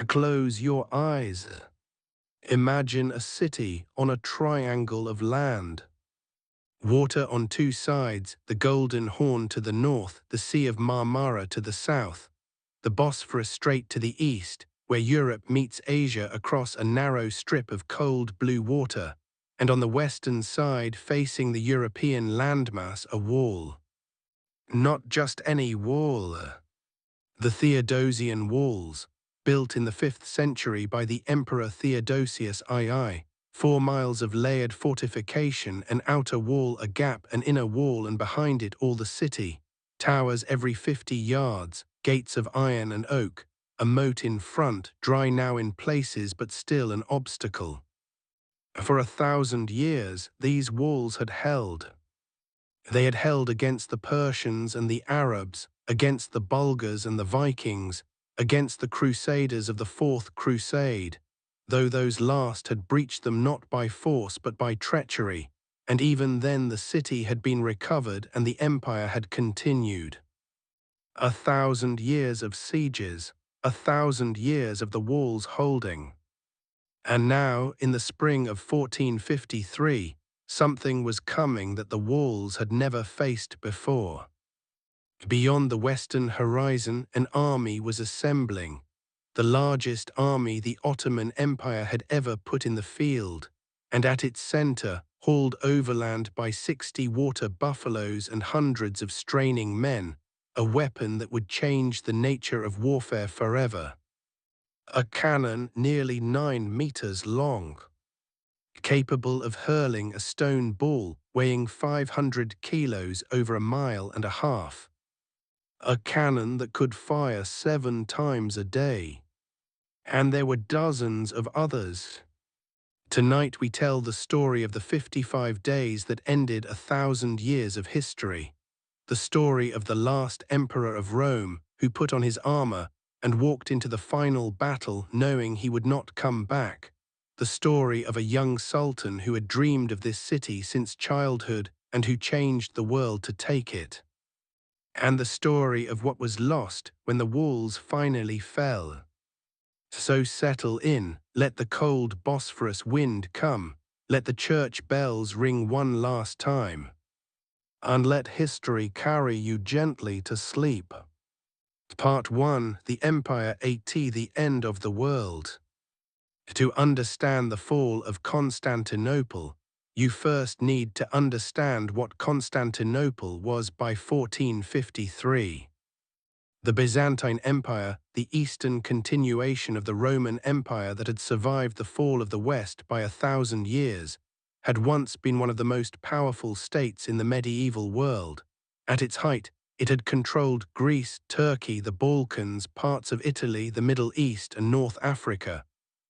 Close your eyes. Imagine a city on a triangle of land. Water on two sides, the Golden Horn to the north, the Sea of Marmara to the south, the Bosphorus Strait to the east, where Europe meets Asia across a narrow strip of cold blue water, and on the western side, facing the European landmass, a wall. Not just any wall. The Theodosian walls, built in the 5th century by the Emperor Theodosius II, 4 miles of layered fortification, an outer wall, a gap, an inner wall, and behind it all the city, towers every 50 yards, gates of iron and oak, a moat in front, dry now in places but still an obstacle. For 1,000 years these walls had held. They had held against the Persians and the Arabs, against the Bulgars and the Vikings, against the Crusaders of the Fourth Crusade, though those last had breached them not by force but by treachery, and even then the city had been recovered and the empire had continued. 1,000 years of sieges, 1,000 years of the walls holding. And now, in the spring of 1453, something was coming that the walls had never faced before. Beyond the western horizon, an army was assembling, the largest army the Ottoman Empire had ever put in the field, and at its center, hauled overland by 60 water buffaloes and hundreds of straining men, a weapon that would change the nature of warfare forever. A cannon nearly 9 meters long, capable of hurling a stone ball weighing 500 kilos over 1.5 miles. A cannon that could fire 7 times a day. And there were dozens of others. Tonight we tell the story of the 55 days that ended 1,000 years of history. The story of the last emperor of Rome who put on his armor and walked into the final battle knowing he would not come back. The story of a young sultan who had dreamed of this city since childhood and who changed the world to take it. And the story of what was lost when the walls finally fell. So settle in, let the cold Bosphorus wind come, let the church bells ring one last time, and let history carry you gently to sleep. Part 1, The Empire AT, the End of the World. To understand the fall of Constantinople, you first need to understand what Constantinople was by 1453. The Byzantine Empire, the eastern continuation of the Roman Empire that had survived the fall of the West by 1,000 years, had once been one of the most powerful states in the medieval world. At its height, it had controlled Greece, Turkey, the Balkans, parts of Italy, the Middle East, and North Africa.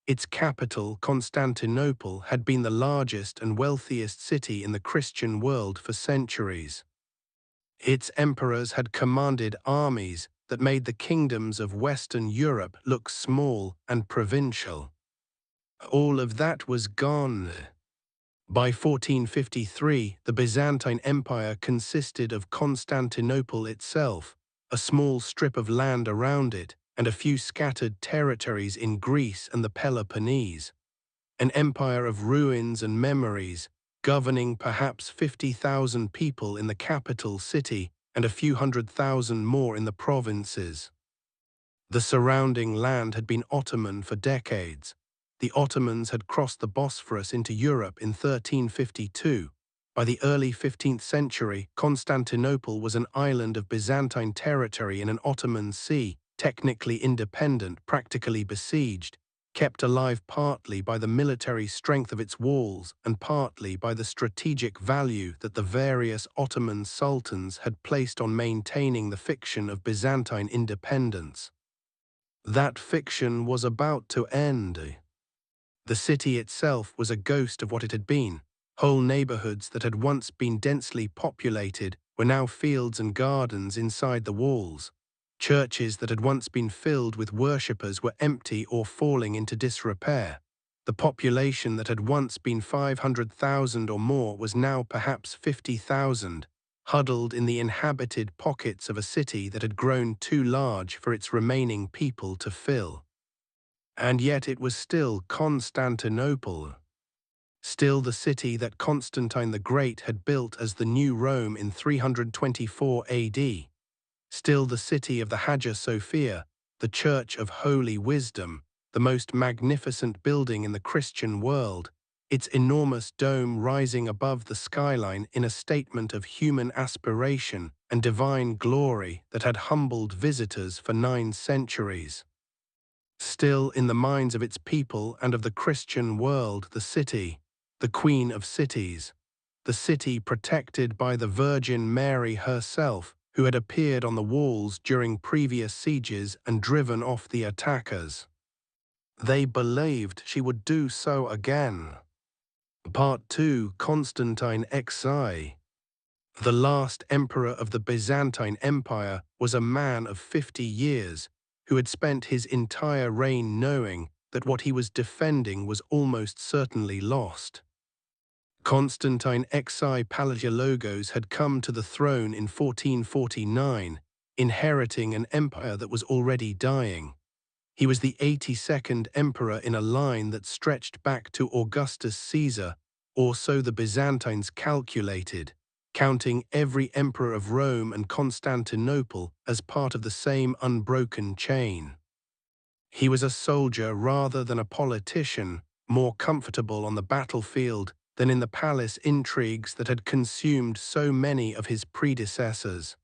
Its capital, Constantinople, had been the largest and wealthiest city in the Christian world for centuries. Its emperors had commanded armies that made the kingdoms of Western Europe look small and provincial. All of that was gone. By 1453, the Byzantine Empire consisted of Constantinople itself, a small strip of land around it, and a few scattered territories in Greece and the Peloponnese. An empire of ruins and memories, governing perhaps 50,000 people in the capital city and a few 100,000 more in the provinces. The surrounding land had been Ottoman for decades. The Ottomans had crossed the Bosphorus into Europe in 1352. By the early 15th century, Constantinople was an island of Byzantine territory in an Ottoman sea, technically independent, practically besieged, kept alive partly by the military strength of its walls and partly by the strategic value that the various Ottoman sultans had placed on maintaining the fiction of Byzantine independence. That fiction was about to end. The city itself was a ghost of what it had been. Whole neighborhoods that had once been densely populated were now fields and gardens inside the walls. Churches that had once been filled with worshippers were empty or falling into disrepair. The population that had once been 500,000 or more was now perhaps 50,000, huddled in the inhabited pockets of a city that had grown too large for its remaining people to fill. And yet it was still Constantinople, still the city that Constantine the Great had built as the new Rome in 324 AD, still the city of the Hagia Sophia, the Church of Holy Wisdom, the most magnificent building in the Christian world, its enormous dome rising above the skyline in a statement of human aspiration and divine glory that had humbled visitors for 9 centuries. Still in the minds of its people and of the Christian world, the city, the Queen of Cities, the city protected by the Virgin Mary herself, who had appeared on the walls during previous sieges and driven off the attackers. They believed she would do so again. Part 2: Constantine XI. The last emperor of the Byzantine Empire was a man of 50 years who had spent his entire reign knowing that what he was defending was almost certainly lost. Constantine XI Palaiologos had come to the throne in 1449, inheriting an empire that was already dying. He was the 82nd emperor in a line that stretched back to Augustus Caesar, or so the Byzantines calculated, counting every emperor of Rome and Constantinople as part of the same unbroken chain. He was a soldier rather than a politician, more comfortable on the battlefield than in the palace intrigues that had consumed so many of his predecessors.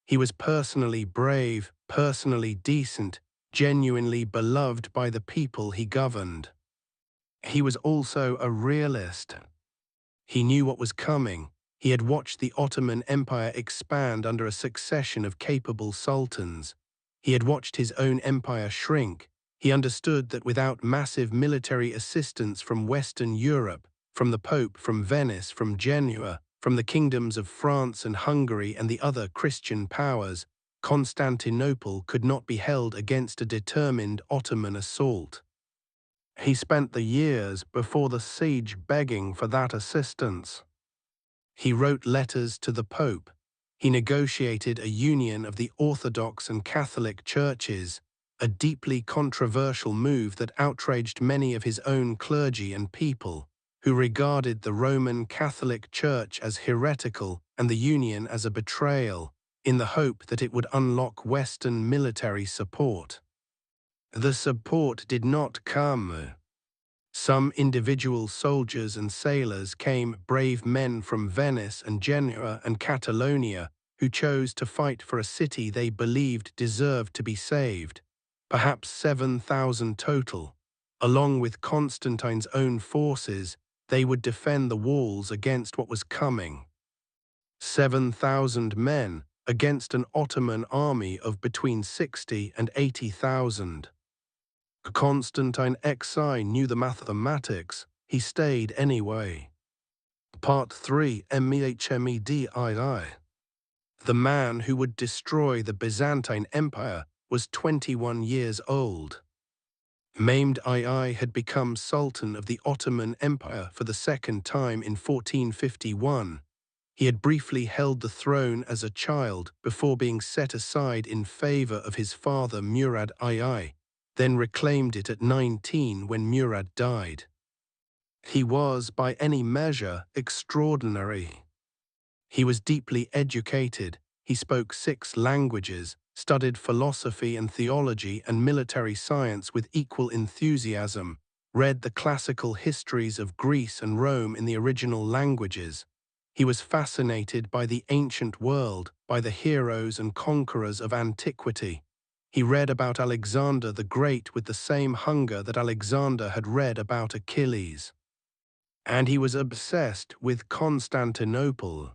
He was personally brave, personally decent, genuinely beloved by the people he governed. He was also a realist. He knew what was coming. He had watched the Ottoman Empire expand under a succession of capable sultans. He had watched his own empire shrink. He understood that without massive military assistance from Western Europe, from the Pope, from Venice, from Genoa, from the kingdoms of France and Hungary and the other Christian powers, Constantinople could not be held against a determined Ottoman assault. He spent the years before the siege begging for that assistance. He wrote letters to the Pope. He negotiated a union of the Orthodox and Catholic churches, a deeply controversial move that outraged many of his own clergy and people, who regarded the Roman Catholic Church as heretical and the union as a betrayal, in the hope that it would unlock Western military support. The support did not come. Some individual soldiers and sailors came, brave men from Venice and Genoa and Catalonia, who chose to fight for a city they believed deserved to be saved, perhaps 7,000 total. Along with Constantine's own forces, they would defend the walls against what was coming. 7,000 men against an Ottoman army of between 60 and 80,000. Constantine XI knew the mathematics. He stayed anyway. Part 3: Mehmedi. The man who would destroy the Byzantine Empire was 21 years old. Mehmed II had become Sultan of the Ottoman Empire for the second time in 1451. He had briefly held the throne as a child before being set aside in favor of his father Murad II, then reclaimed it at 19 when Murad died. He was, by any measure, extraordinary. He was deeply educated. He spoke 6 languages, studied philosophy and theology and military science with equal enthusiasm, read the classical histories of Greece and Rome in the original languages. He was fascinated by the ancient world, by the heroes and conquerors of antiquity. He read about Alexander the Great with the same hunger that Alexander had read about Achilles. And he was obsessed with Constantinople.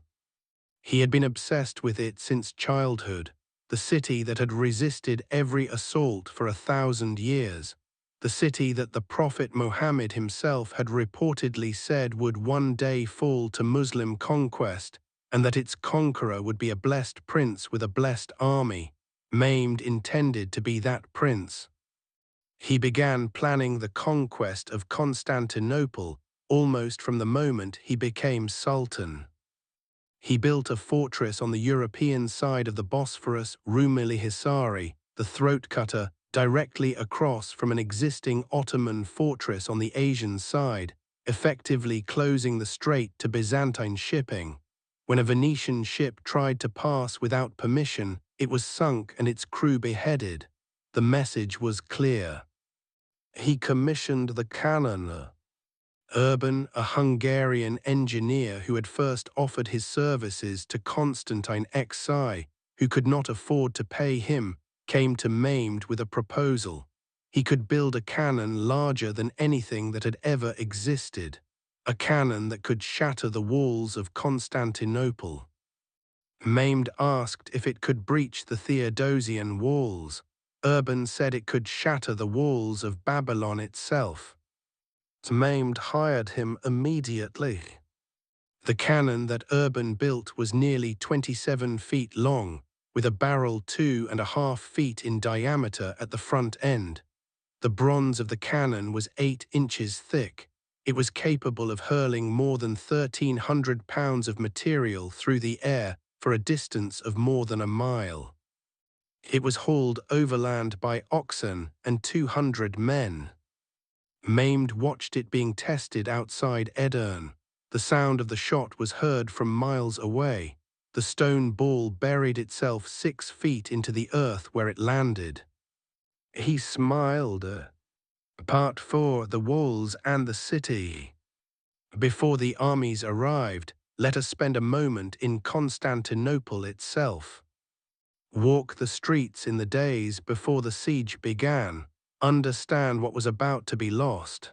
He had been obsessed with it since childhood, the city that had resisted every assault for 1,000 years, the city that the Prophet Muhammad himself had reportedly said would one day fall to Muslim conquest, and that its conqueror would be a blessed prince with a blessed army. Mehmed intended to be that prince. He began planning the conquest of Constantinople almost from the moment he became sultan. He built a fortress on the European side of the Bosphorus, Rumeli Hisari, the throat cutter, directly across from an existing Ottoman fortress on the Asian side, effectively closing the strait to Byzantine shipping. When a Venetian ship tried to pass without permission, it was sunk and its crew beheaded. The message was clear. He commissioned the cannon. Urban, a Hungarian engineer who had first offered his services to Constantine XI, who could not afford to pay him, came to Maimed with a proposal. He could build a cannon larger than anything that had ever existed, a cannon that could shatter the walls of Constantinople. Maimed asked if it could breach the Theodosian walls. Urban said it could shatter the walls of Babylon itself. Maimed hired him immediately. The cannon that Urban built was nearly 27 feet long, with a barrel 2.5 feet in diameter at the front end. The bronze of the cannon was 8 inches thick. It was capable of hurling more than 1,300 pounds of material through the air for a distance of more than a mile. It was hauled overland by oxen and 200 men. Maimed watched it being tested outside Edirne. The sound of the shot was heard from miles away. The stone ball buried itself 6 feet into the earth where it landed. He smiled. Part 4: The Walls and the City. Before the armies arrived, let us spend a moment in Constantinople itself. Walk the streets in the days before the siege began. Understand what was about to be lost.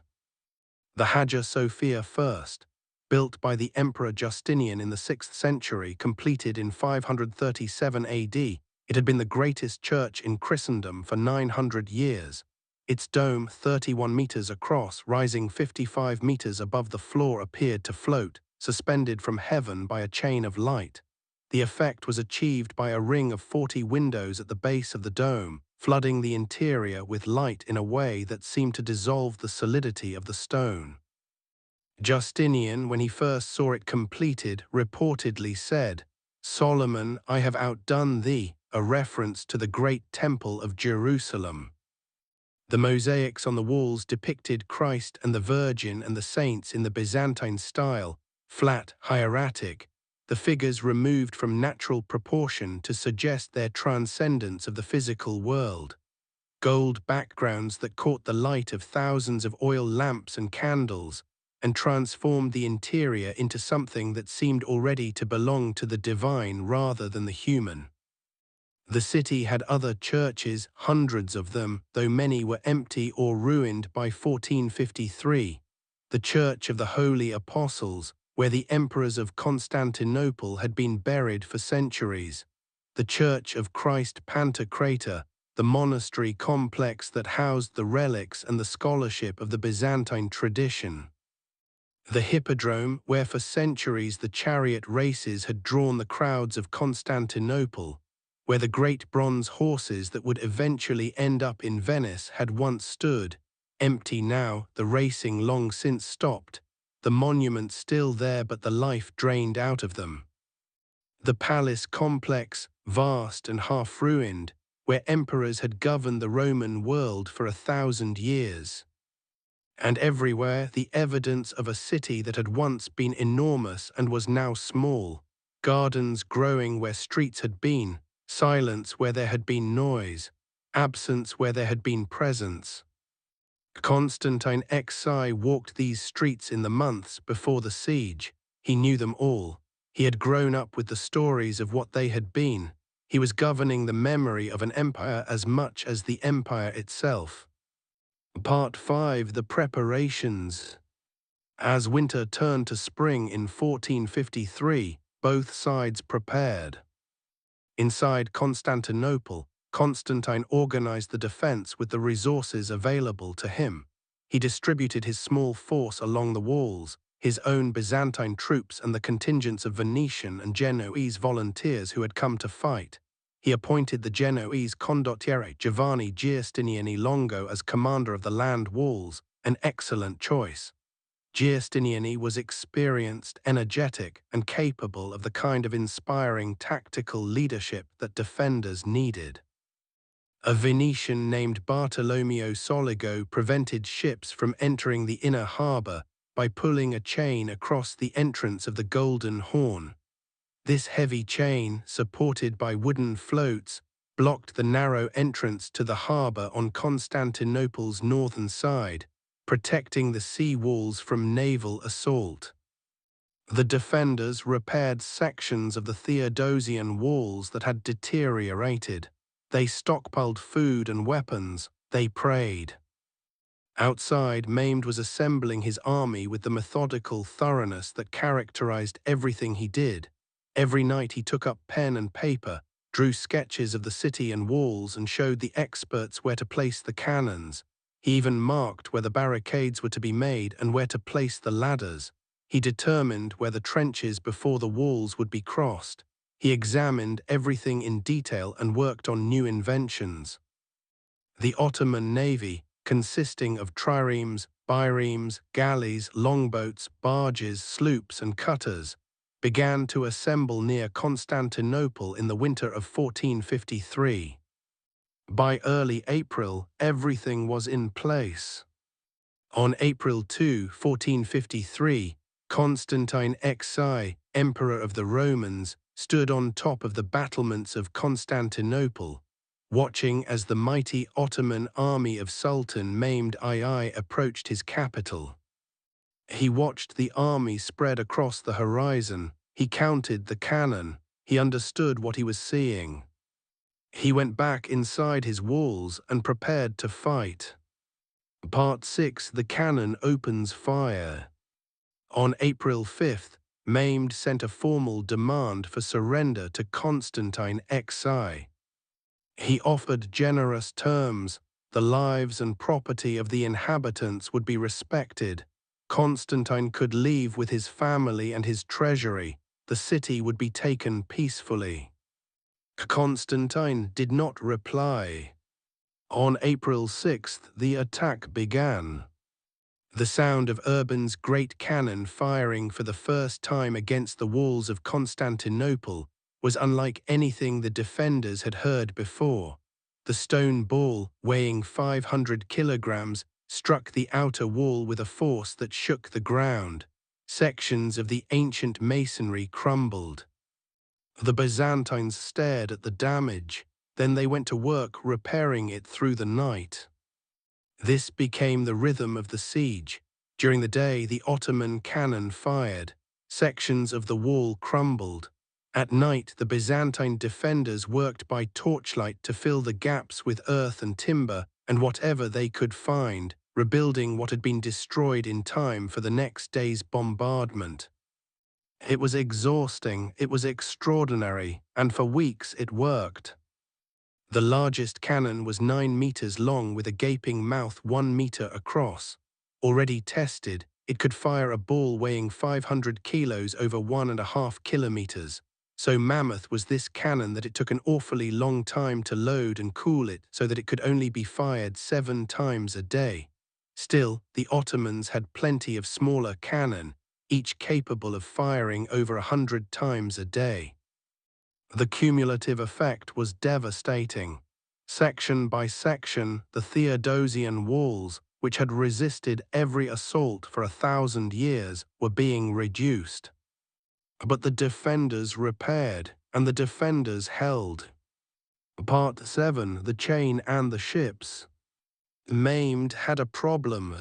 The Hagia Sophia first, built by the Emperor Justinian in the 6th century, completed in 537 AD, it had been the greatest church in Christendom for 900 years. Its dome, 31 meters across, rising 55 meters above the floor, appeared to float, suspended from heaven by a chain of light. The effect was achieved by a ring of 40 windows at the base of the dome, flooding the interior with light in a way that seemed to dissolve the solidity of the stone. Justinian, when he first saw it completed, reportedly said, "Solomon, I have outdone thee," a reference to the great temple of Jerusalem. The mosaics on the walls depicted Christ and the Virgin and the saints in the Byzantine style, flat, hieratic, the figures removed from natural proportion to suggest their transcendence of the physical world. Gold backgrounds that caught the light of thousands of oil lamps and candles, and transformed the interior into something that seemed already to belong to the divine rather than the human. The city had other churches, hundreds of them, though many were empty or ruined by 1453. The Church of the Holy Apostles, where the emperors of Constantinople had been buried for centuries. The Church of Christ Pantocrator, the monastery complex that housed the relics and the scholarship of the Byzantine tradition. The Hippodrome, where for centuries the chariot races had drawn the crowds of Constantinople, where the great bronze horses that would eventually end up in Venice had once stood, empty now, the racing long since stopped, the monuments still there but the life drained out of them. The palace complex, vast and half-ruined, where emperors had governed the Roman world for 1,000 years. And everywhere the evidence of a city that had once been enormous and was now small, gardens growing where streets had been, silence where there had been noise, absence where there had been presence. Constantine XI walked these streets in the months before the siege. He knew them all. He had grown up with the stories of what they had been. He was governing the memory of an empire as much as the empire itself. Part 5: The Preparations. As winter turned to spring in 1453, both sides prepared. Inside Constantinople, Constantine organized the defense with the resources available to him. He distributed his small force along the walls, his own Byzantine troops and the contingents of Venetian and Genoese volunteers who had come to fight. He appointed the Genoese condottiere Giovanni Giustiniani Longo as commander of the land walls, an excellent choice. Giustiniani was experienced, energetic, and capable of the kind of inspiring tactical leadership that defenders needed. A Venetian named Bartolomeo Soligo prevented ships from entering the inner harbour by pulling a chain across the entrance of the Golden Horn. This heavy chain, supported by wooden floats, blocked the narrow entrance to the harbour on Constantinople's northern side, protecting the sea walls from naval assault. The defenders repaired sections of the Theodosian walls that had deteriorated. They stockpiled food and weapons. They prayed. Outside, Maimed was assembling his army with the methodical thoroughness that characterized everything he did. Every night he took up pen and paper, drew sketches of the city and walls, and showed the experts where to place the cannons. He even marked where the barricades were to be made and where to place the ladders. He determined where the trenches before the walls would be crossed. He examined everything in detail and worked on new inventions. The Ottoman navy, consisting of triremes, biremes, galleys, longboats, barges, sloops, and cutters, began to assemble near Constantinople in the winter of 1453. By early April, everything was in place. On April 2, 1453, Constantine XI, Emperor of the Romans, stood on top of the battlements of Constantinople, watching as the mighty Ottoman army of Sultan Mehmed II approached his capital. He watched the army spread across the horizon. He counted the cannon. He understood what he was seeing. He went back inside his walls and prepared to fight. Part 6. The cannon opens fire. On April 5th, Mehmed sent a formal demand for surrender to Constantine XI. He offered generous terms. The lives and property of the inhabitants would be respected. Constantine could leave with his family and his treasury. The city would be taken peacefully. Constantine did not reply. On April 6th, the attack began. The sound of Urban's great cannon firing for the first time against the walls of Constantinople was unlike anything the defenders had heard before. The stone ball, weighing 500 kilograms, struck the outer wall with a force that shook the ground. Sections of the ancient masonry crumbled. The Byzantines stared at the damage. Then they went to work repairing it through the night. This became the rhythm of the siege. During the day, the Ottoman cannon fired. Sections of the wall crumbled. At night, the Byzantine defenders worked by torchlight to fill the gaps with earth and timber and whatever they could find, rebuilding what had been destroyed in time for the next day's bombardment. It was exhausting, it was extraordinary, and for weeks it worked. The largest cannon was 9 meters long with a gaping mouth 1 meter across. Already tested, it could fire a ball weighing 500 kilos over 1.5 kilometers. So mammoth was this cannon that it took an awfully long time to load and cool it so that it could only be fired 7 times a day. Still, the Ottomans had plenty of smaller cannon, each capable of firing over 100 times a day. The cumulative effect was devastating. Section by section, the Theodosian walls, which had resisted every assault for 1,000 years, were being reduced. But the defenders repaired, and the defenders held. Part 7. The chain and the ships. Maimed had a problem.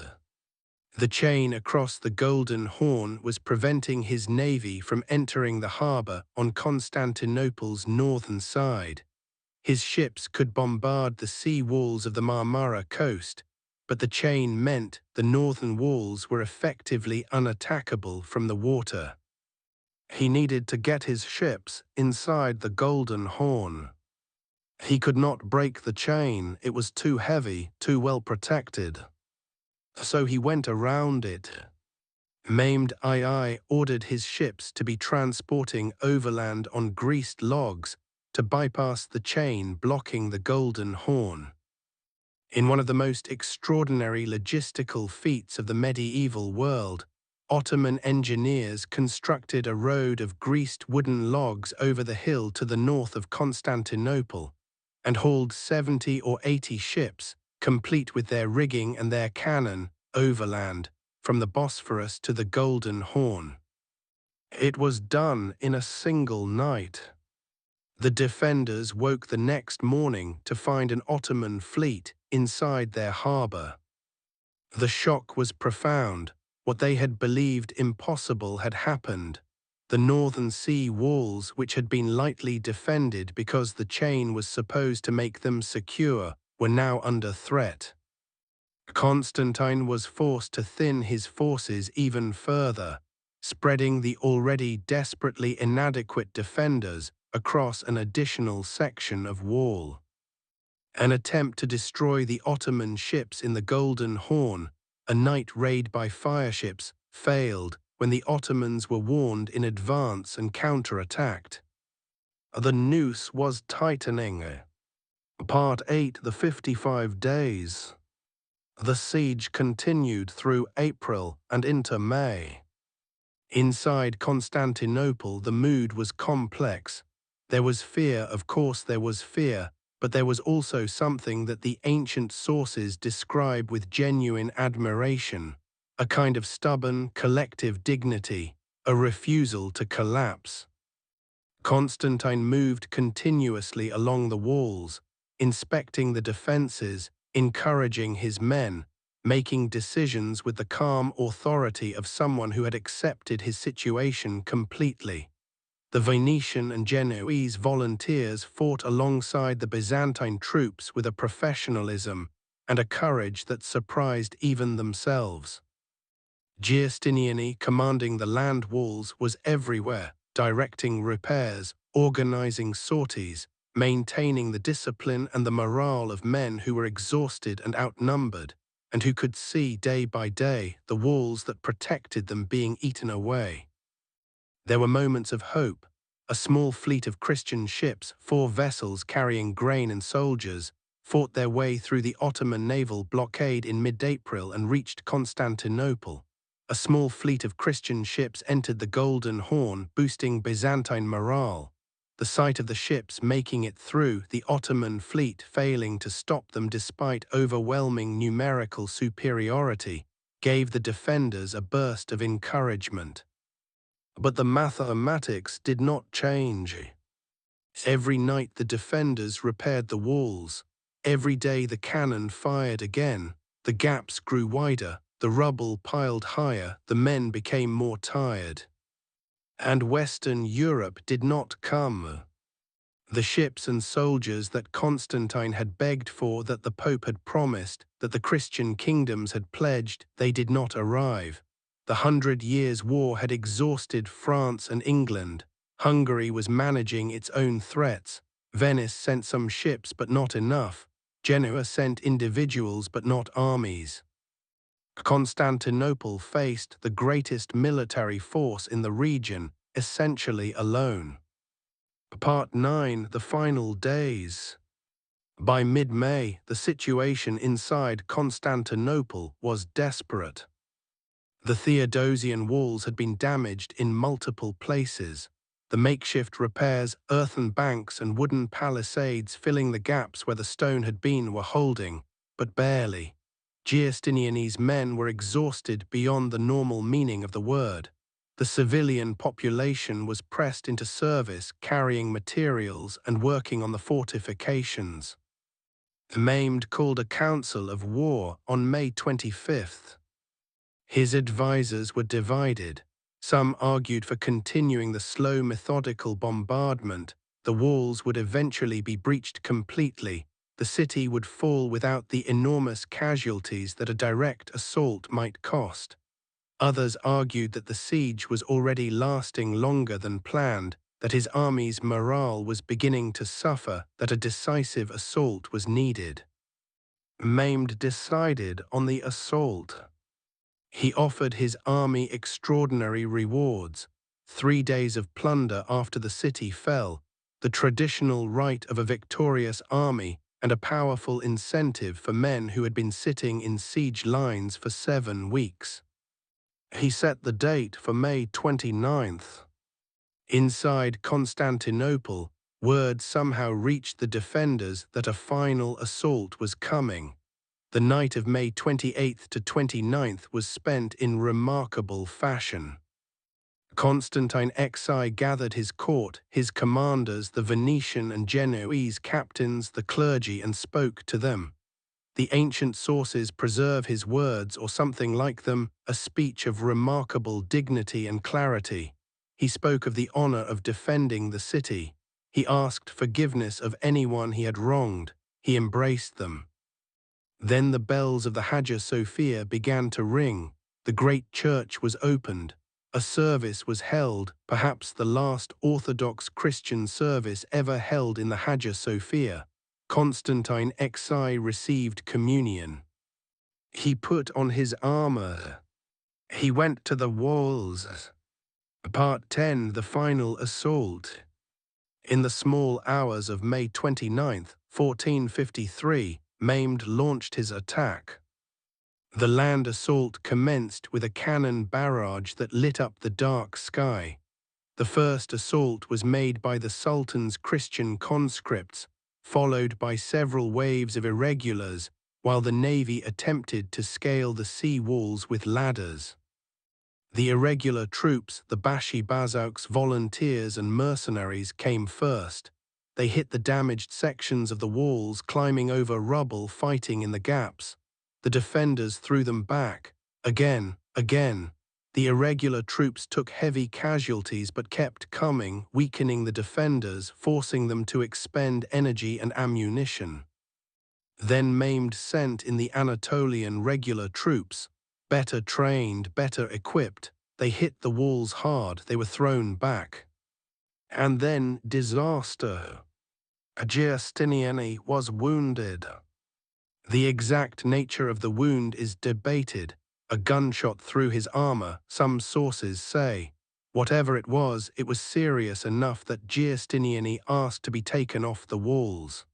The chain across the Golden Horn was preventing his navy from entering the harbour on Constantinople's northern side. His ships could bombard the sea walls of the Marmara coast, but the chain meant the northern walls were effectively unattackable from the water. He needed to get his ships inside the Golden Horn. He could not break the chain, it was too heavy, too well protected. So he went around it. Mehmed II ordered his ships to be transporting overland on greased logs to bypass the chain blocking the Golden Horn. In one of the most extraordinary logistical feats of the medieval world, Ottoman engineers constructed a road of greased wooden logs over the hill to the north of Constantinople. and hauled 70 or 80 ships, complete with their rigging and their cannon, overland, from the Bosphorus to the Golden Horn. It was done in a single night. The defenders woke the next morning to find an Ottoman fleet inside their harbour. The shock was profound. What they had believed impossible had happened. The northern sea walls, which had been lightly defended because the chain was supposed to make them secure, were now under threat. Constantine was forced to thin his forces even further, spreading the already desperately inadequate defenders across an additional section of wall. An attempt to destroy the Ottoman ships in the Golden Horn, a night raid by fireships, failed when the Ottomans were warned in advance and counterattacked. The noose was tightening. Part 8, the 55 days. The siege continued through April and into May. Inside Constantinople, the mood was complex. There was fear, of course there was fear, but there was also something that the ancient sources describe with genuine admiration, a kind of stubborn, collective dignity, a refusal to collapse. Constantine moved continuously along the walls, inspecting the defences, encouraging his men, making decisions with the calm authority of someone who had accepted his situation completely. The Venetian and Genoese volunteers fought alongside the Byzantine troops with a professionalism and a courage that surprised even themselves. Giustiniani, commanding the land walls, was everywhere, directing repairs, organizing sorties, maintaining the discipline and the morale of men who were exhausted and outnumbered, and who could see day by day the walls that protected them being eaten away. There were moments of hope. A small fleet of Christian ships, 4 vessels carrying grain and soldiers, fought their way through the Ottoman naval blockade in mid-April and reached Constantinople. A small fleet of Christian ships entered the Golden Horn, boosting Byzantine morale. The sight of the ships making it through, the Ottoman fleet failing to stop them despite overwhelming numerical superiority, gave the defenders a burst of encouragement. But the mathematics did not change. Every night the defenders repaired the walls. Every day the cannon fired again. The gaps grew wider, the rubble piled higher, the men became more tired. And Western Europe did not come. The ships and soldiers that Constantine had begged for, that the Pope had promised, that the Christian kingdoms had pledged, they did not arrive. The 100 Years' War had exhausted France and England. Hungary was managing its own threats. Venice sent some ships but not enough. Genoa sent individuals but not armies. Constantinople faced the greatest military force in the region, essentially alone. Part 9, the final days. By mid-May, the situation inside Constantinople was desperate. The Theodosian walls had been damaged in multiple places. The makeshift repairs, earthen banks and wooden palisades filling the gaps where the stone had been were holding, but barely. Giustiniani's men were exhausted beyond the normal meaning of the word. The civilian population was pressed into service, carrying materials and working on the fortifications. Maimed called a council of war on May 25th. His advisors were divided. Some argued for continuing the slow, methodical bombardment. The walls would eventually be breached completely. The city would fall without the enormous casualties that a direct assault might cost. Others argued that the siege was already lasting longer than planned, that his army's morale was beginning to suffer, that a decisive assault was needed. Maimed decided on the assault. He offered his army extraordinary rewards, 3 days of plunder after the city fell, the traditional right of a victorious army, and a powerful incentive for men who had been sitting in siege lines for 7 weeks. He set the date for May 29th. Inside Constantinople, Word somehow reached the defenders that a final assault was coming. The night of May 28th to 29th was spent in remarkable fashion. Constantine XI gathered his court, his commanders, the Venetian and Genoese captains, the clergy, and spoke to them. The ancient sources preserve his words, or something like them, a speech of remarkable dignity and clarity. He spoke of the honor of defending the city. He asked forgiveness of anyone he had wronged. He embraced them. Then the bells of the Hagia Sophia began to ring. The great church was opened. A service was held, perhaps the last Orthodox Christian service ever held in the Hagia Sophia. Constantine XI received communion. He put on his armor. He went to the walls. Part 10. The final assault. In the small hours of May 29th, 1453, Mehmed launched his attack. The land assault commenced with a cannon barrage that lit up the dark sky. The first assault was made by the Sultan's Christian conscripts, followed by several waves of irregulars, while the navy attempted to scale the sea walls with ladders. The irregular troops, the Bashi Bazouks, volunteers and mercenaries, came first. They hit the damaged sections of the walls, climbing over rubble, fighting in the gaps. The defenders threw them back. Again. The irregular troops took heavy casualties but kept coming, weakening the defenders, forcing them to expend energy and ammunition. Then Mehmed sent in the Anatolian regular troops, better trained, better equipped. They hit the walls hard, they were thrown back. And then disaster. Giustiniani was wounded. The exact nature of the wound is debated. A gunshot through his armor, some sources say. Whatever it was serious enough that Giustiniani asked to be taken off the walls.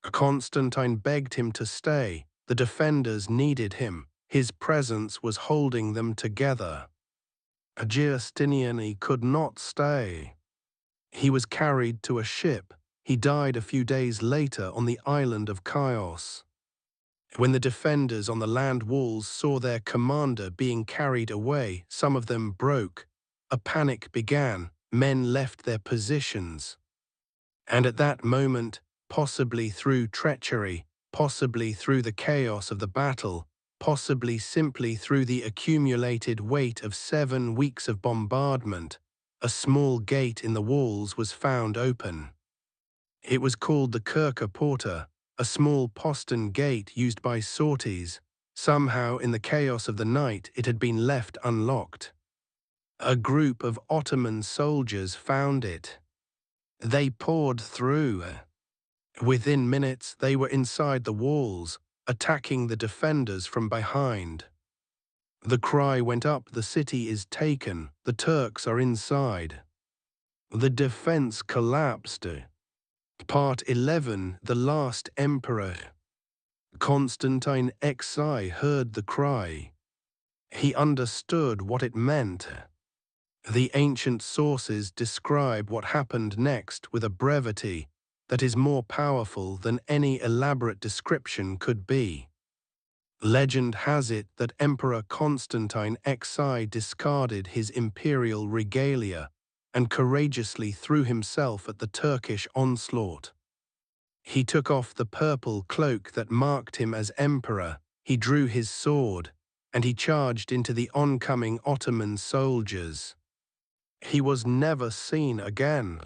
Constantine begged him to stay. The defenders needed him. His presence was holding them together. Giustiniani could not stay. He was carried to a ship. He died a few days later on the island of Chios. When the defenders on the land walls saw their commander being carried away, some of them broke. A panic began. Men left their positions. And at that moment, possibly through treachery, possibly through the chaos of the battle, possibly simply through the accumulated weight of 7 weeks of bombardment, a small gate in the walls was found open. It was called the Kirka Porta, a small postern gate used by sorties. Somehow, in the chaos of the night, it had been left unlocked. A group of Ottoman soldiers found it. They poured through. Within minutes, they were inside the walls, attacking the defenders from behind. The cry went up, "The city is taken, the Turks are inside." The defense collapsed. Part 11. The Last Emperor. Constantine XI heard the cry. He understood what it meant. The ancient sources describe what happened next with a brevity that is more powerful than any elaborate description could be. Legend has it that Emperor Constantine XI discarded his imperial regalia and courageously threw himself at the Turkish onslaught. He took off the purple cloak that marked him as emperor, he drew his sword, and he charged into the oncoming Ottoman soldiers. He was never seen again.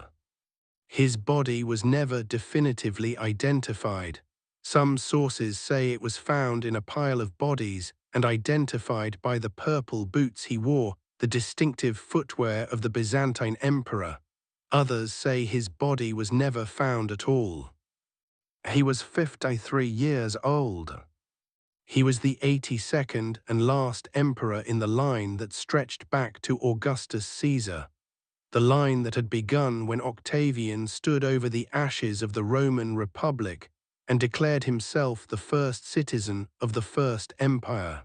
His body was never definitively identified. Some sources say it was found in a pile of bodies and identified by the purple boots he wore, the distinctive footwear of the Byzantine emperor. Others say his body was never found at all. He was 53 years old. He was the 82nd and last emperor in the line that stretched back to Augustus Caesar, the line that had begun when Octavian stood over the ashes of the Roman Republic and declared himself the first citizen of the First Empire.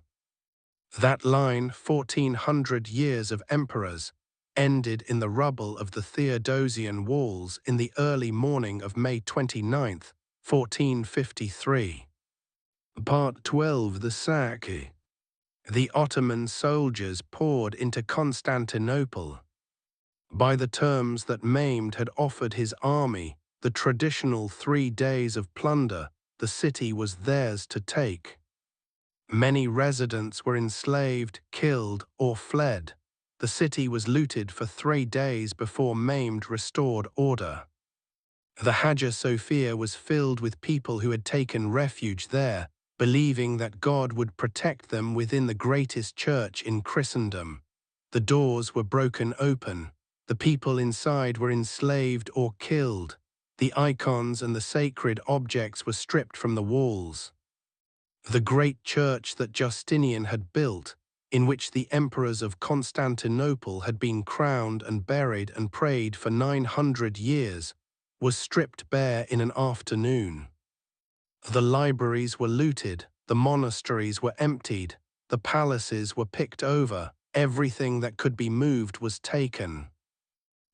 That line, 1400 years of emperors, ended in the rubble of the Theodosian walls in the early morning of May 29th, 1453. Part 12. The Sack. The Ottoman soldiers poured into Constantinople. By the terms that Mehmed had offered his army, the traditional 3 days of plunder, the city was theirs to take. Many residents were enslaved, killed, or fled. The city was looted for 3 days before Mehmed restored order. The Hagia Sophia was filled with people who had taken refuge there, believing that God would protect them within the greatest church in Christendom. The doors were broken open. The people inside were enslaved or killed. The icons and the sacred objects were stripped from the walls. The great church that Justinian had built, in which the emperors of Constantinople had been crowned and buried and prayed for 900 years, was stripped bare in an afternoon. The libraries were looted, the monasteries were emptied, the palaces were picked over, everything that could be moved was taken.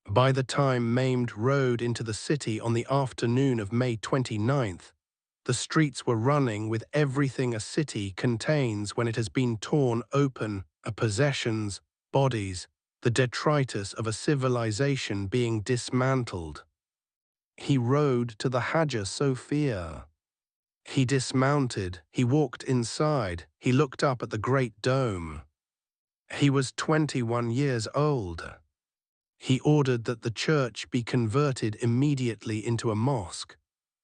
By the time Mehmed rode into the city on the afternoon of May 29th, the streets were running with everything a city contains when it has been torn open, possessions, bodies, the detritus of a civilization being dismantled. He rode to the Hagia Sophia. He dismounted, he walked inside, he looked up at the great dome. He was 21 years old. He ordered that the church be converted immediately into a mosque.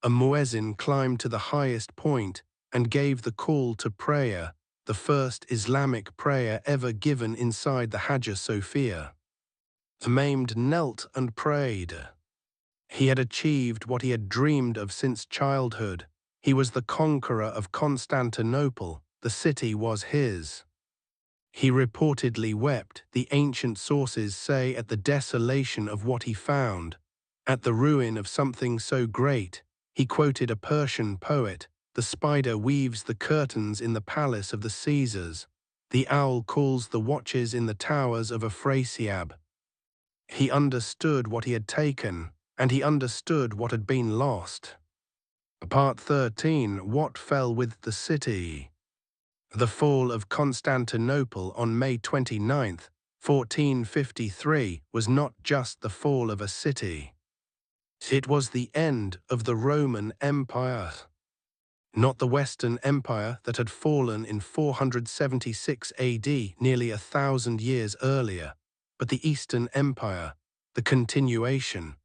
A muezzin climbed to the highest point and gave the call to prayer, the first Islamic prayer ever given inside the Hagia Sophia. Mehmed knelt and prayed. He had achieved what he had dreamed of since childhood. He was the conqueror of Constantinople. The city was his. He reportedly wept, the ancient sources say, at the desolation of what he found, at the ruin of something so great. He quoted a Persian poet: "The spider weaves the curtains in the palace of the Caesars. The owl calls the watches in the towers of Afrasiab." He understood what he had taken, and he understood what had been lost. Part 13. What fell with the city? The fall of Constantinople on May 29th, 1453, was not just the fall of a city. It was the end of the Roman Empire. Not the Western Empire that had fallen in 476 AD, nearly 1,000 years earlier, but the Eastern Empire, the continuation,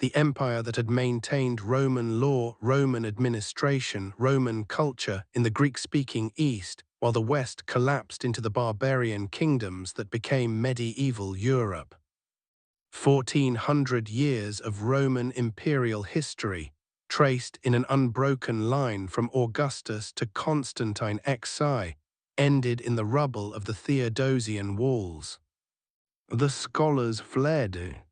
the empire that had maintained Roman law, Roman administration, Roman culture in the Greek-speaking East, while the West collapsed into the barbarian kingdoms that became medieval Europe. 1,400 years of Roman imperial history, traced in an unbroken line from Augustus to Constantine XI, ended in the rubble of the Theodosian walls. The scholars fled.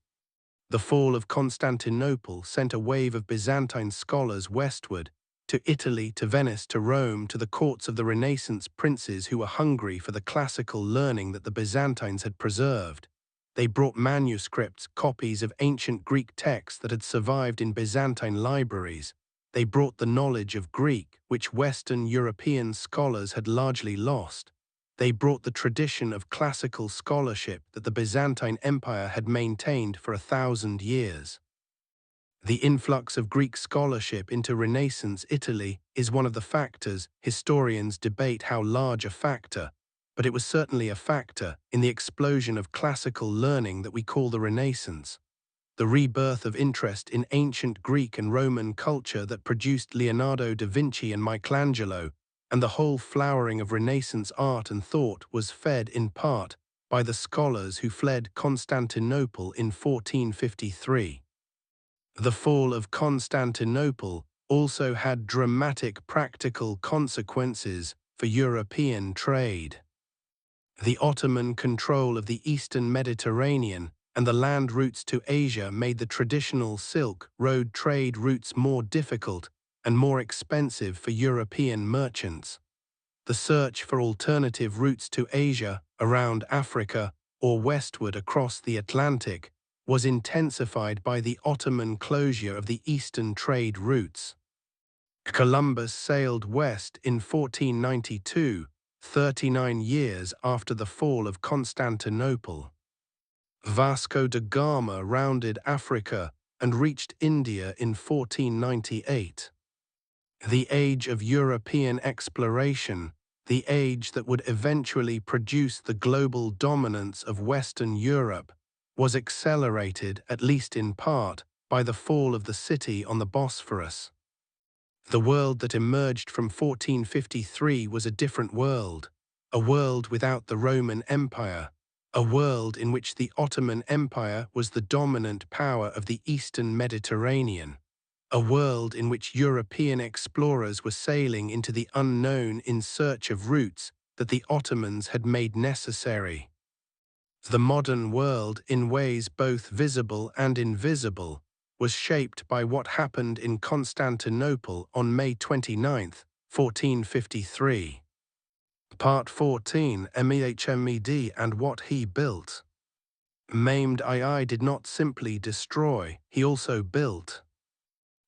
The fall of Constantinople sent a wave of Byzantine scholars westward, to Italy, to Venice, to Rome, to the courts of the Renaissance princes who were hungry for the classical learning that the Byzantines had preserved. They brought manuscripts, copies of ancient Greek texts that had survived in Byzantine libraries. They brought the knowledge of Greek, which Western European scholars had largely lost. They brought the tradition of classical scholarship that the Byzantine Empire had maintained for 1,000 years. The influx of Greek scholarship into Renaissance Italy is one of the factors. Historians debate how large a factor, but it was certainly a factor in the explosion of classical learning that we call the Renaissance. The rebirth of interest in ancient Greek and Roman culture that produced Leonardo da Vinci and Michelangelo, and the whole flowering of Renaissance art and thought was fed in part by the scholars who fled Constantinople in 1453. The fall of Constantinople also had dramatic practical consequences for European trade. The Ottoman control of the eastern Mediterranean and the land routes to Asia made the traditional Silk Road trade routes more difficult and more expensive for European merchants. The search for alternative routes to Asia, around Africa, or westward across the Atlantic, was intensified by the Ottoman closure of the eastern trade routes. Columbus sailed west in 1492, 39 years after the fall of Constantinople. Vasco da Gama rounded Africa and reached India in 1498. The age of European exploration, the age that would eventually produce the global dominance of Western Europe, was accelerated, at least in part, by the fall of the city on the Bosphorus. The world that emerged from 1453 was a different world, a world without the Roman Empire, a world in which the Ottoman Empire was the dominant power of the Eastern Mediterranean, a world in which European explorers were sailing into the unknown in search of routes that the Ottomans had made necessary. The modern world, in ways both visible and invisible, was shaped by what happened in Constantinople on May 29, 1453. Part 14, Mehmed and what he built. Mehmed did not simply destroy, he also built.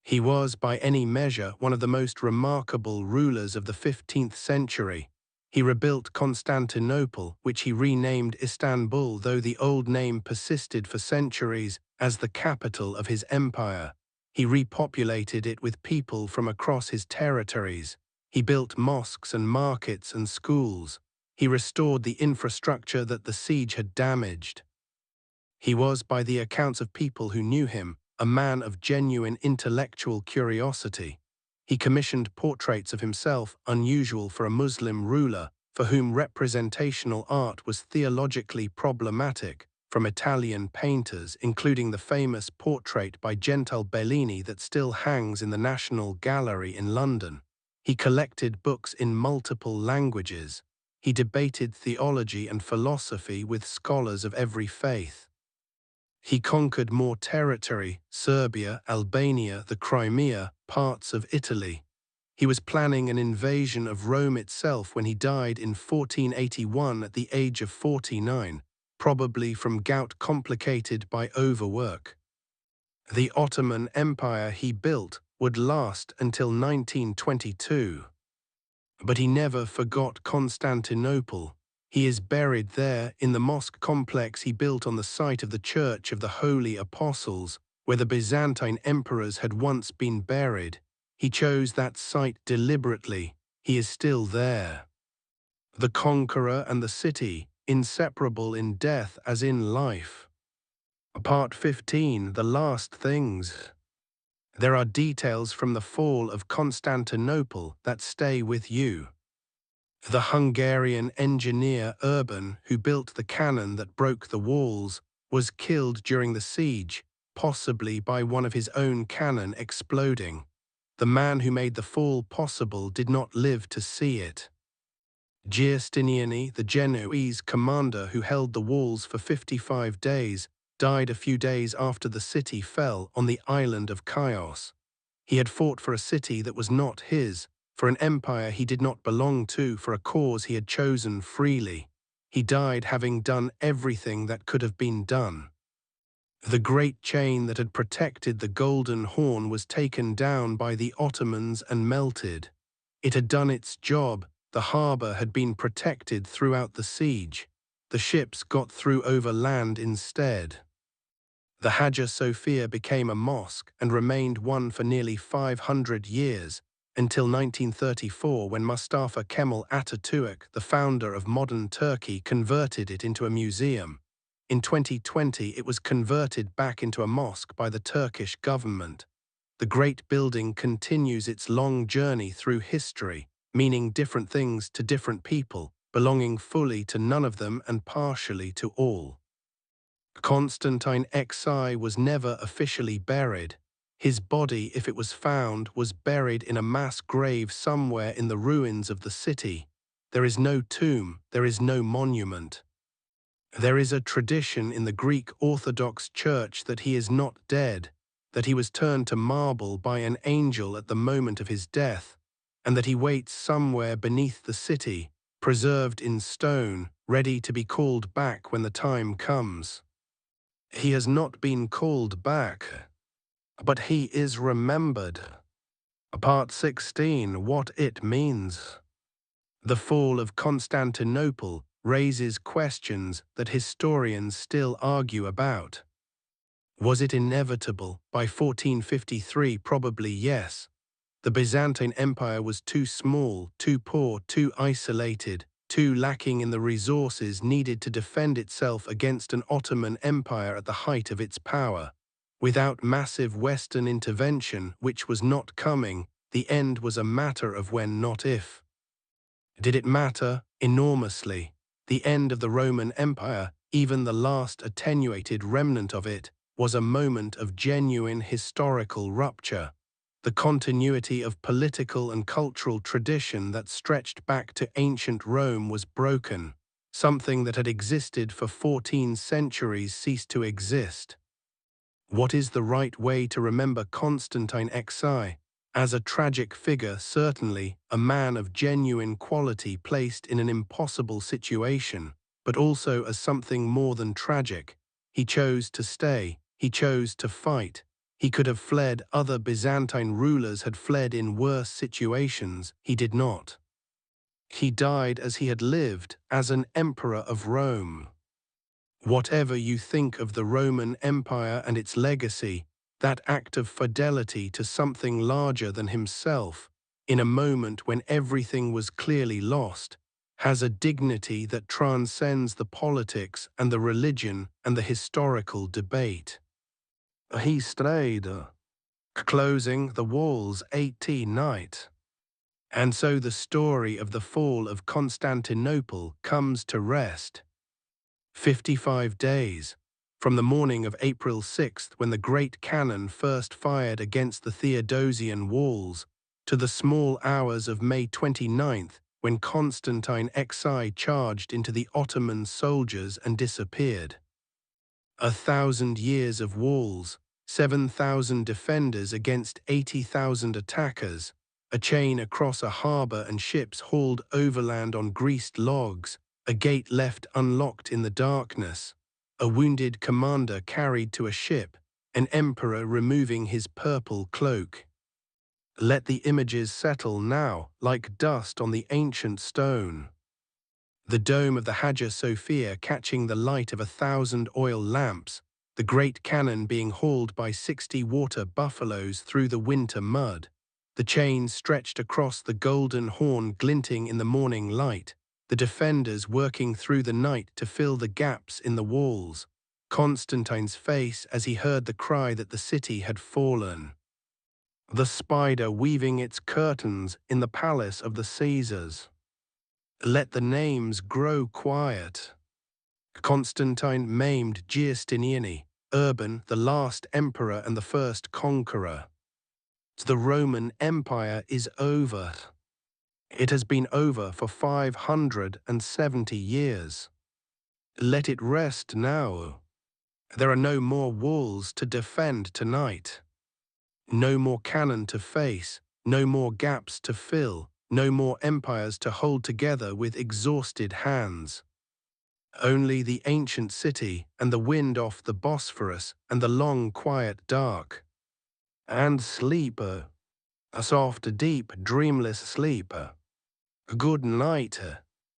He was, by any measure, one of the most remarkable rulers of the 15th century. He rebuilt Constantinople, which he renamed Istanbul, though the old name persisted for centuries, as the capital of his empire. He repopulated it with people from across his territories. He built mosques and markets and schools. He restored the infrastructure that the siege had damaged. He was, by the accounts of people who knew him, a man of genuine intellectual curiosity. He commissioned portraits of himself, unusual for a Muslim ruler, for whom representational art was theologically problematic, from Italian painters, including the famous portrait by Gentile Bellini that still hangs in the National Gallery in London. He collected books in multiple languages. He debated theology and philosophy with scholars of every faith. He conquered more territory: Serbia, Albania, the Crimea, parts of Italy. He was planning an invasion of Rome itself when he died in 1481 at the age of 49, probably from gout complicated by overwork. The Ottoman Empire he built would last until 1922. But he never forgot Constantinople. He is buried there in the mosque complex he built on the site of the Church of the Holy Apostles, where the Byzantine emperors had once been buried. He chose that site deliberately. He is still there. The conqueror and the city, inseparable in death as in life. Part 15, The Last Things. There are details from the fall of Constantinople that stay with you. The Hungarian engineer Urban, who built the cannon that broke the walls, was killed during the siege, possibly by one of his own cannon exploding. The man who made the fall possible did not live to see it. Giustiniani, the Genoese commander who held the walls for 55 days, died a few days after the city fell on the island of Chios. He had fought for a city that was not his, for an empire he did not belong to, for a cause he had chosen freely. He died having done everything that could have been done. The great chain that had protected the Golden Horn was taken down by the Ottomans and melted. It had done its job. The harbour had been protected throughout the siege. The ships got through over land instead. The Hagia Sophia became a mosque and remained one for nearly 500 years, until 1934, when Mustafa Kemal Atatürk, the founder of modern Turkey, converted it into a museum. In 2020, it was converted back into a mosque by the Turkish government. The great building continues its long journey through history, meaning different things to different people, belonging fully to none of them and partially to all. Constantine XI was never officially buried. His body, if it was found, was buried in a mass grave somewhere in the ruins of the city. There is no tomb, there is no monument. There is a tradition in the Greek Orthodox Church that he is not dead, that he was turned to marble by an angel at the moment of his death, and that he waits somewhere beneath the city, preserved in stone, ready to be called back when the time comes. He has not been called back, but he is remembered. Part 16. What it means. The fall of Constantinople raises questions that historians still argue about. Was it inevitable? By 1453, probably yes. The Byzantine Empire was too small, too poor, too isolated, too lacking in the resources needed to defend itself against an Ottoman Empire at the height of its power. Without massive Western intervention, which was not coming, the end was a matter of when, not if. Did it matter? Enormously. The end of the Roman Empire, even the last attenuated remnant of it, was a moment of genuine historical rupture. The continuity of political and cultural tradition that stretched back to ancient Rome was broken. Something that had existed for 14 centuries ceased to exist. What is the right way to remember Constantine XI? As a tragic figure, certainly, a man of genuine quality placed in an impossible situation, but also as something more than tragic. He chose to stay, he chose to fight. He could have fled, other Byzantine rulers had fled in worse situations, he did not. He died as he had lived, as an emperor of Rome. Whatever you think of the Roman Empire and its legacy, that act of fidelity to something larger than himself, in a moment when everything was clearly lost, has a dignity that transcends the politics and the religion and the historical debate. He stayed, closing the walls 18 night. And so the story of the fall of Constantinople comes to rest. 55 days, from the morning of April 6th when the great cannon first fired against the Theodosian walls, to the small hours of May 29th when Constantine XI charged into the Ottoman soldiers and disappeared. 1,000 years of walls, 7,000 defenders against 80,000 attackers, a chain across a harbour and ships hauled overland on greased logs, a gate left unlocked in the darkness, a wounded commander carried to a ship, an emperor removing his purple cloak. Let the images settle now, like dust on the ancient stone. The dome of the Hagia Sophia catching the light of 1,000 oil lamps, the great cannon being hauled by 60 water buffaloes through the winter mud, the chain stretched across the golden horn glinting in the morning light, the defenders working through the night to fill the gaps in the walls, Constantine's face as he heard the cry that the city had fallen. The spider weaving its curtains in the palace of the Caesars. Let the names grow quiet. Constantine maimed Giustiniani, Urban, the last emperor and the first conqueror. The Roman Empire is over. It has been over for 570 years. Let it rest now. There are no more walls to defend tonight. No more cannon to face, no more gaps to fill, no more empires to hold together with exhausted hands. Only the ancient city and the wind off the Bosphorus and the long quiet dark. And sleep, a soft, deep, dreamless sleep. Good night.